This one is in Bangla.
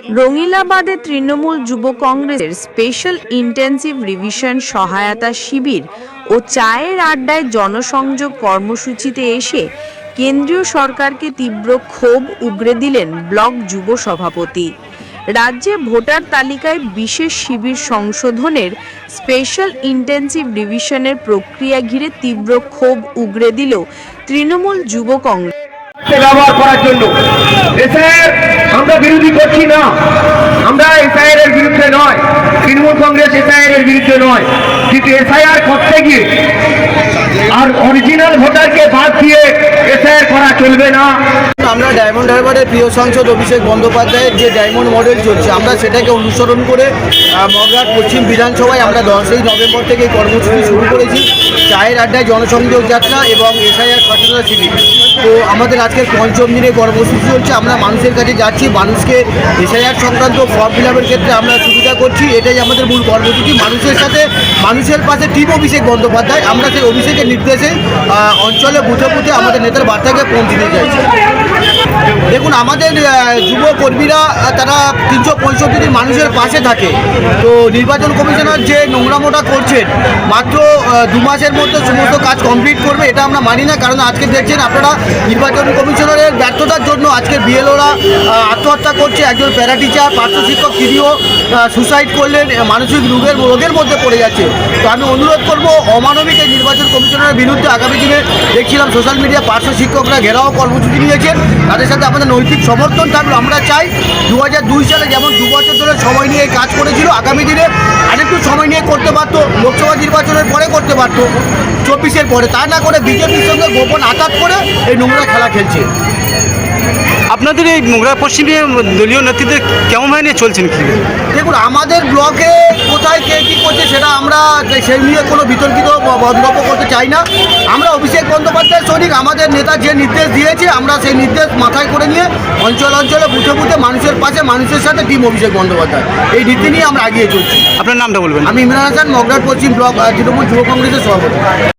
রঙিলাবাদে তৃণমূল যুব কংগ্রেসের স্পেশাল ইন্টেন্সিভ রিভিশন সহায়তা শিবির ও চায়ের আড্ডায় জনসংযোগ কর্মসূচিতে এসে কেন্দ্রীয় সরকারকে তীব্র ক্ষোভ উগরে দিলেন ব্লক যুব সভাপতি। রাজ্যে ভোটার তালিকায় বিশেষ শিবির সংশোধনের স্পেশাল ইন্টেন্সিভ রিভিশনের প্রক্রিয়া ঘিরে তীব্র ক্ষোভ উগরে দিল তৃণমূল যুব কংগ্রেস। ব্যবহার করার জন্য এসআইআর আমরা বিরোধী করছি না, আমরা এসআইআর এর বিরুদ্ধে নয়, তৃণমূল কংগ্রেস এসআইআর এর বিরুদ্ধে নয়, কিন্তু এসআইআর করতে গিয়ে আর অরিজিনাল ভোটারকে বাদ দিয়ে এসআইআর করা চলবে না। আমরা ডায়মন্ড হারবারের প্রিয় সাংসদ অভিষেক বন্দ্যোপাধ্যায়ের যে ডায়মন্ড মডেল চলছে আমরা সেটাকে অনুসরণ করে মগরাট পশ্চিম বিধানসভায় আমরা 10ই নভেম্বর থেকে কর্মসূচি শুরু করেছি। চায়ের আড্ডায় জনসংযোগ যাত্রা এবং এসআইআর সচেতনতা শিবির। তো আমাদের আজকের পঞ্চম দিনে কর্মসূচি চলছে। আমরা মানুষের কাছে যাচ্ছি, মানুষকে এসআইআর সংক্রান্ত ফর্ম ফিল আপের ক্ষেত্রে আমরা সুবিধা করছি। এটাই আমাদের মূল কর্মসূচি। মানুষের সাথে মানুষের পাশে টিম অভিষেক বন্দ্যোপাধ্যায়। আমরা সেই অভিষেকের নির্দেশে অঞ্চলে বুথে বুথে আমাদের নেতার বার্তাকে পৌঁছে দিতে চাইছি। দেখুন, আমাদের যুব কর্মীরা তারা 365 দিন মানুষের পাশে থাকে। তো নির্বাচন কমিশনার যে নোংরামোটা করছেন, মাত্র 2 মাসের মধ্যে সমস্ত কাজ কমপ্লিট করবে, এটা আমরা মানি না। কারণ আজকে দেখছেন আপনারা নির্বাচন কমিশনারের ব্যর্থতার জন্য আজকে বিএলওরা আত্মহত্যা করছে। একজন প্যারা টিচার, পার্শ্ব শিক্ষক তিনিও সুসাইড করলেন, মানসিক রোগের মধ্যে পড়ে যাচ্ছে। তো আমি অনুরোধ করব, অমানবিক এই নির্বাচন কমিশনারের বিরুদ্ধে আগামী দিনে দেখছিলাম সোশ্যাল মিডিয়া পার্শ্ব শিক্ষকরা ঘেরাও কর্মসূচি নিয়েছেন, তাদের সাথে আমাদের নৈতিক সমর্থন থাকলো। আমরা চাই 2002 সালে যেমন 2 বছর ধরে সময় নিয়ে কাজ করেছিল, আগামী দিনে আরেকটু সময় নিয়ে করতে পারত, লোকসভা নির্বাচনের পরে করতে পারত, 24-এর পরে। তা না করে বিজেপির সঙ্গে গোপন আঘাত করে এই নোংরা খেলা খেলছে। আপনাদের এই মগরা পশ্চিমে দলীয় নেতৃত্বে কেমনভাবে নিয়ে চলছেন কি? দেখুন, আমাদের ব্লকে কোথায় কে কী করছে সেটা আমরা সেই নিয়ে কোনো বিতর্কিত মন্তব্য করতে চাই না। আমরা অভিষেক বন্দ্যোপাধ্যায়ের সৈনিক। আমাদের নেতা যে নির্দেশ দিয়েছে আমরা সেই নির্দেশ মাথায় করে নিয়ে অঞ্চলে বুথে বুথে মানুষের পাশে, মানুষের সাথে টিম অভিষেক বন্দ্যোপাধ্যায়, এই নীতি নিয়ে আমরা এগিয়ে চলছি। আপনার নামটা বলবেন। আমি ইমরান হাসান, মগরাট পশ্চিম ব্লক তৃণমূল যুব কংগ্রেসের সভাপতি।